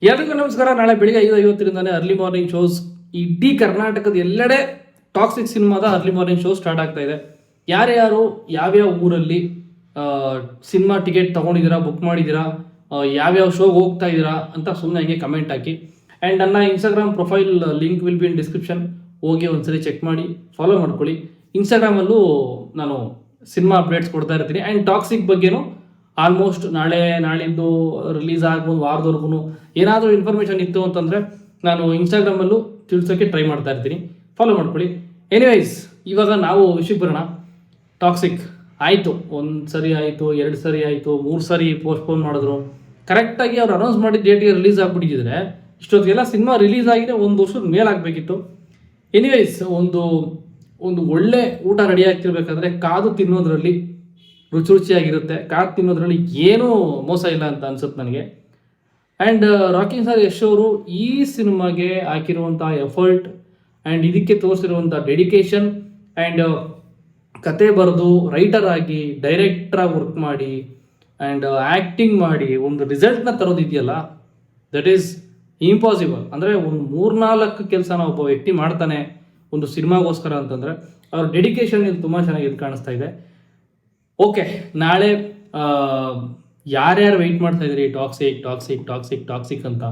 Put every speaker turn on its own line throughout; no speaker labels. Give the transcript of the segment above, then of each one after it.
ಎಲ್ಲರಿಗೂ ನಮಸ್ಕಾರ. ನಾಳೆ ಬೆಳಿಗ್ಗೆ 5:50 ಅರ್ಲಿ ಮಾರ್ನಿಂಗ್ ಶೋಸ್ ಇಡೀ ಕರ್ನಾಟಕದ ಎಲ್ಲೆಡೆ ಟಾಕ್ಸಿಕ್ ಸಿನಿಮಾದ ಅರ್ಲಿ ಮಾರ್ನಿಂಗ್ ಶೋ ಸ್ಟಾರ್ಟ್ ಆಗ್ತಾ ಇದೆ. ಯಾರ್ಯಾರು ಯಾವ್ಯಾವ ಊರಲ್ಲಿ ಸಿನಿಮಾ ಟಿಕೆಟ್ ತೊಗೊಂಡಿದ್ದೀರಾ, ಬುಕ್ ಮಾಡಿದ್ದೀರಾ, ಯಾವ್ಯಾವ ಶೋಗೆ ಹೋಗ್ತಾ ಇದ್ದೀರಾ ಅಂತ ಸುಮ್ಮನೆ ಹಂಗೆ ಕಮೆಂಟ್ ಹಾಕಿ. ಆ್ಯಂಡ್ ನನ್ನ Instagram profile link will be in description. ಹೋಗಿ ಒಂದ್ಸರಿ ಚೆಕ್ ಮಾಡಿ ಫಾಲೋ ಮಾಡ್ಕೊಳ್ಳಿ. ಇನ್ಸ್ಟಾಗ್ರಾಮಲ್ಲೂ ನಾನು ಸಿನಿಮಾ ಅಪ್ಡೇಟ್ಸ್ ಕೊಡ್ತಾ ಇರ್ತೀನಿ. ಆ್ಯಂಡ್ ಟಾಕ್ಸಿಕ್ ಬಗ್ಗೆನೂ ಆಲ್ಮೋಸ್ಟ್ ನಾಳಿದ್ದು ರಿಲೀಸ್ ಆಗ್ಬೋದು ವಾರದವರೆಗೂ ಏನಾದರೂ ಇನ್ಫಾರ್ಮೇಷನ್ ಇತ್ತು ಅಂತಂದರೆ ನಾನು ಇನ್ಸ್ಟಾಗ್ರಾಮಲ್ಲೂ ತಿಳಿಸೋಕ್ಕೆ ಟ್ರೈ ಮಾಡ್ತಾ ಇರ್ತೀನಿ. ಫಾಲೋ ಮಾಡ್ಕೊಳ್ಳಿ. ಎನಿವೈಸ್, ಇವಾಗ ನಾವು ವಿಷಯಕ್ಕೆ ಬರೋಣ. ಟಾಕ್ಸಿಕ್ ಆಯಿತು, 1 ಸರಿ ಆಯಿತು, 2 ಸರಿ ಆಯಿತು, 3 ಸರಿ ಪೋಸ್ಟ್ಪೋನ್ ಮಾಡಿದ್ರು. ಕರೆಕ್ಟಾಗಿ ಅವ್ರು ಅನೌನ್ಸ್ ಮಾಡಿದ ಡೇಟಿಗೆ ರಿಲೀಸ್ ಆಗಿಬಿಟ್ಟಿದ್ರೆ ಇಷ್ಟೊತ್ತಿಗೆಲ್ಲ ಸಿನಿಮಾ ರಿಲೀಸ್ ಆಗಿದೆ 1 ವರ್ಷದ ಮೇಲಾಗಬೇಕಿತ್ತು. ಎನಿವೈಸ್, ಒಂದು ಒಳ್ಳೆ ಊಟ ರೆಡಿ ಆಗ್ತಿರ್ಬೇಕಾದ್ರೆ ಕಾದು ತಿನ್ನೋದ್ರಲ್ಲಿ ರುಚಿಯಾಗಿರುತ್ತೆ. ಕಾದು ತಿನ್ನೋದ್ರಲ್ಲಿ ಏನೂ ಮೋಸ ಇಲ್ಲ ಅಂತ ಅನ್ಸುತ್ತೆ ನನಗೆ. ಆ್ಯಂಡ್ ರಾಕಿಂಗ್ ಸ್ಟಾರ್ ಯಶ್ ಅವರು ಈ ಸಿನಿಮಾಗೆ ಹಾಕಿರುವಂಥ ಎಫರ್ಟ್ ಆ್ಯಂಡ್ ಇದಕ್ಕೆ ತೋರಿಸಿರುವಂಥ ಡೆಡಿಕೇಶನ್ ಆ್ಯಂಡ್ ಕತೆ ಬರೆದು ರೈಟರ್ ಆಗಿ ಡೈರೆಕ್ಟ್ರಾಗಿ ವರ್ಕ್ ಮಾಡಿ ಆ್ಯಂಡ್ ಆ್ಯಕ್ಟಿಂಗ್ ಮಾಡಿ ಒಂದು ರಿಸಲ್ಟ್ನ ತರೋದಿದೆಯಲ್ಲ, ದಟ್ ಈಸ್ ಇಂಪಾಸಿಬಲ್. ಅಂದರೆ ಒಂದು 3-4 ಕೆಲಸನ ಒಬ್ಬ ವ್ಯಕ್ತಿ ಮಾಡ್ತಾನೆ ಒಂದು ಸಿನಿಮಾಗೋಸ್ಕರ ಅಂತಂದರೆ ಅವ್ರ ಡೆಡಿಕೇಶನ್ ಇಲ್ಲಿ ತುಂಬ ಚೆನ್ನಾಗಿ ಕಾಣಿಸ್ತಾ ಇದೆ. ಓಕೆ, ನಾಳೆ ಯಾರ್ಯಾರು ವೆಯ್ಟ್ ಮಾಡ್ತಾ ಇದ್ರಿ ಟಾಕ್ಸಿಕ್ ಟಾಕ್ಸಿಕ್ ಟಾಕ್ಸಿಕ್ ಟಾಕ್ಸಿಕ್ ಅಂತ,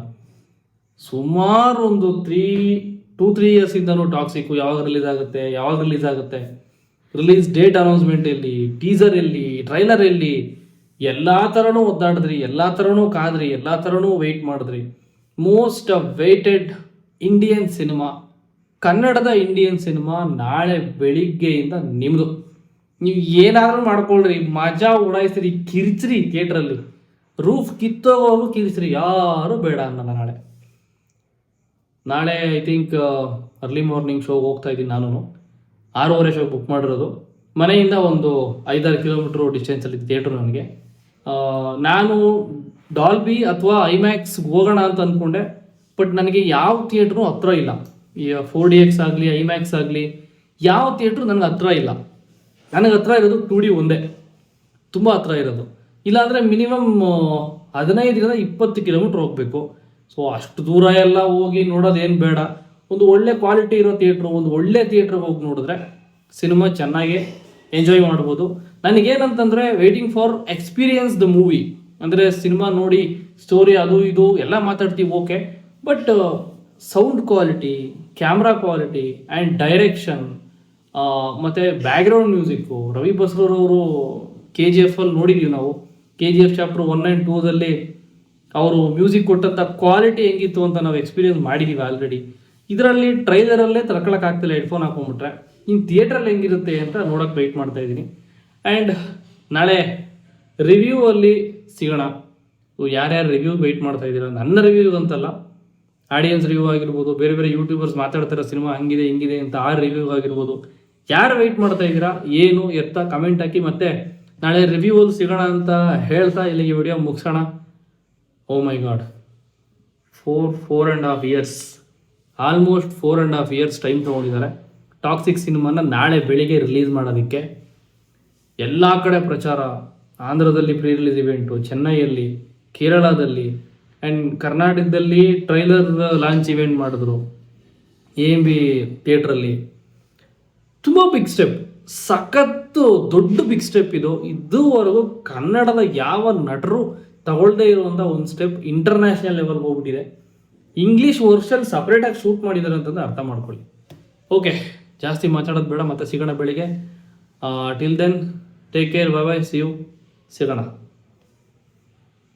ಸುಮಾರು ಒಂದು 2-3 ಇಯರ್ಸಿಂದನೂ ಟಾಕ್ಸಿಕ್ಕು ಯಾವಾಗ ರಿಲೀಸ್ ಆಗುತ್ತೆ, ರಿಲೀಸ್ ಡೇಟ್ ಅನೌನ್ಸ್ಮೆಂಟ್ ಎಲ್ಲಿ, ಟೀಸರ್ ಎಲ್ಲಿ, ಟ್ರೈಲರ್ ಎಲ್ಲಿ, ಎಲ್ಲ ಥರನೂ ಒದ್ದಾಡಿದ್ರಿ, ಎಲ್ಲ ಥರನೂ ಕಾದ್ರಿ, ಎಲ್ಲ ಥರನೂ ವೆಯ್ಟ್ ಮಾಡಿದ್ರಿ. ಮೋಸ್ಟ್ ವೇಟೆಡ್ ಇಂಡಿಯನ್ ಸಿನಿಮಾ, ಕನ್ನಡದ ಇಂಡಿಯನ್ ಸಿನಿಮಾ ನಾಳೆ ಬೆಳಿಗ್ಗೆಯಿಂದ ನಿಮ್ಮದು. ನೀವು ಏನಾದರೂ ಮಾಡ್ಕೊಳ್ರಿ, ಮಜಾ ಉಡಾಯಿಸ್ರಿ, ಕಿರ್ಚ್ರಿ ಥಿಯೇಟ್ರಲ್ಲಿ, ರೂಫ್ ಕಿತ್ತೋಗೋರು ಕಿರ್ಚ್ರಿ, ಯಾರು ಬೇಡ ಅನ್ನಲ್ಲ. ನಾಳೆ ಐ ಥಿಂಕ್ ಅರ್ಲಿ ಮಾರ್ನಿಂಗ್ ಶೋಗೆ ಹೋಗ್ತಾ ಇದ್ದೀನಿ. ನಾನು 6:30 ಶೋಗೆ ಬುಕ್ ಮಾಡಿರೋದು. ಮನೆಯಿಂದ ಒಂದು 5-6 ಕಿಲೋಮೀಟ್ರು ಡಿಸ್ಟೆನ್ಸಲ್ಲಿ ಥಿಯೇಟ್ರು ನನಗೆ. ನಾನು ಡಾಲ್ಬಿ ಅಥವಾ ಐಮ್ಯಾಕ್ಸ್ಗೆ ಹೋಗೋಣ ಅಂತ ಅಂದ್ಕೊಂಡೆ, ಬಟ್ ನನಗೆ ಯಾವ ಥಿಯೇಟ್ರು ಹತ್ರ ಇಲ್ಲ. ಈ 4DX ಆಗಲಿ ಐಮ್ಯಾಕ್ಸ್ ಆಗಲಿ ಯಾವ ಥಿಯೇಟ್ರು ನನಗೆ ಹತ್ರ ಇಲ್ಲ. ನನಗೆ ಹತ್ರ ಇರೋದು 2D ಒಂದೇ, ತುಂಬ ಹತ್ರ ಇರೋದು. ಇಲ್ಲಾಂದರೆ ಮಿನಿಮಮ್ 15-20 ಕಿಲೋಮೀಟ್ರ್ ಹೋಗಬೇಕು. ಸೊ ಅಷ್ಟು ದೂರ ಎಲ್ಲ ಹೋಗಿ ನೋಡೋದೇನು ಬೇಡ. ಒಂದು ಒಳ್ಳೆ ಕ್ವಾಲಿಟಿ ಇರೋ ಥಿಯೇಟ್ರು, ಒಂದು ಒಳ್ಳೆ ಥಿಯೇಟ್ರಿಗೆ ಹೋಗಿ ನೋಡಿದ್ರೆ ಸಿನಿಮಾ ಚೆನ್ನಾಗಿ ಎಂಜಾಯ್ ಮಾಡ್ಬೋದು. ನನಗೇನಂತಂದರೆ waiting for experience the movie. ಅಂದರೆ ಸಿನಿಮಾ ನೋಡಿ ಸ್ಟೋರಿ ಅದು ಇದು ಎಲ್ಲ ಮಾತಾಡ್ತೀವಿ, okay, but sound quality, camera quality and direction ಮತ್ತು ಬ್ಯಾಕ್ಗ್ರೌಂಡ್ ಮ್ಯೂಸಿಕ್ಕು, ರವಿ ಬಸ್ರೂರವರು KGF ನೋಡಿದ್ದೀವಿ ನಾವು. KGF ಚಾಪ್ಟರ್ 1 and 2ದಲ್ಲಿ ಅವರು ಮ್ಯೂಸಿಕ್ ಕೊಟ್ಟಂಥ ಕ್ವಾಲಿಟಿ ಹೆಂಗಿತ್ತು ಅಂತ ನಾವು ಎಕ್ಸ್ಪೀರಿಯನ್ಸ್ ಮಾಡಿದ್ದೀವಿ ಆಲ್ರೆಡಿ. ಇದರಲ್ಲಿ ಟ್ರೈಲರಲ್ಲೇ ತಡ್ಕೊಳಕ್ಕಾಗ್ತಿಲ್ಲ ಹೆಡ್ಫೋನ್ ಹಾಕೊಂಡ್ಬಿಟ್ರೆ. ಇನ್ನು ಥಿಯೇಟ್ರಲ್ಲಿ ಹೆಂಗಿರುತ್ತೆ ಅಂತ ನೋಡೋಕೆ ವೆಯ್ಟ್ ಮಾಡ್ತಾ ಇದ್ದೀನಿ. ಆ್ಯಂಡ್ ನಾಳೆ ರಿವ್ಯೂ ಅಲ್ಲಿ ಸಿಗೋಣ. ಯಾರ್ಯಾರು ರಿವ್ಯೂ ವೆಯ್ಟ್ ಮಾಡ್ತಾ ಇದ್ದೀರಾ, ನನ್ನ ರಿವ್ಯೂ ಅಂತಲ್ಲ, ಆಡಿಯನ್ಸ್ ರಿವ್ಯೂ ಆಗಿರ್ಬೋದು, ಬೇರೆ ಬೇರೆ ಯೂಟ್ಯೂಬರ್ಸ್ ಮಾತಾಡ್ತಾರೆ ಸಿನಿಮಾ ಹಂಗಿದೆ ಹಿಂಗಿದೆ ಅಂತ, ಆ ರಿವ್ಯೂ ಆಗಿರ್ಬೋದು. ಯಾರು ವೆಯ್ಟ್ ಮಾಡ್ತಾ ಇದ್ದೀರಾ, ಏನು ಎತ್ತ ಕಮೆಂಟ್ ಹಾಕಿ. ಮತ್ತೆ ನಾಳೆ ರಿವ್ಯೂ ಅಲ್ಲಿ ಸಿಗೋಣ ಅಂತ ಹೇಳ್ತಾ ಇಲ್ಲಿಗೆ ವಿಡಿಯೋ ಮುಗಿಸೋಣ. Oh my god, 4.5 years, almost 4.5 years time ತೊಗೊಂಡಿದ್ದಾರೆ ಟಾಕ್ಸಿಕ್ ಸಿನಿಮಾನ ನಾಳೆ ಬೆಳಿಗ್ಗೆ ರಿಲೀಸ್ ಮಾಡೋದಕ್ಕೆ. ಎಲ್ಲ ಕಡೆ ಪ್ರಚಾರ, ಆಂಧ್ರದಲ್ಲಿ ಪ್ರೀ ರಿಲೀಸ್ ಇವೆಂಟು, ಚೆನ್ನೈಯಲ್ಲಿ, ಕೇರಳದಲ್ಲಿ ಆ್ಯಂಡ್ ಕರ್ನಾಟಕದಲ್ಲಿ ಟ್ರೈಲರ್ ಲಾಂಚ್ ಇವೆಂಟ್ ಮಾಡಿದ್ರು AMB ಥಿಯೇಟ್ರಲ್ಲಿ. ತುಂಬ ಬಿಗ್ ಸ್ಟೆಪ್, ಸಖತ್ತು ದೊಡ್ಡ ಬಿಗ್ ಸ್ಟೆಪ್ ಇದು. ಇದುವರೆಗೂ ಕನ್ನಡದ ಯಾವ ನಟರು ತಗೊಳ್ಳದೇ ಇರುವಂಥ ಒಂದು ಸ್ಟೆಪ್ ಇಂಟರ್ನ್ಯಾಷನಲ್ ಲೆವೆಲ್ಗೆ ಹೋಗ್ಬಿಟ್ಟಿದೆ. ಇಂಗ್ಲೀಷ್ ವರ್ಷನ್ ಸಪ್ರೇಟಾಗಿ ಶೂಟ್ ಮಾಡಿದ್ದಾರೆ ಅಂತಂದರೆ ಅರ್ಥ ಮಾಡ್ಕೊಳ್ಳಿ. ಓಕೆ, ಜಾಸ್ತಿ ಮಾತಾಡೋದು ಬೇಡ, ಮತ್ತೆ ಸಿಗೋಣ ಬೆಳಿಗ್ಗೆ. Till then take care, bye bye, see you, ಸಿಗೋಣ.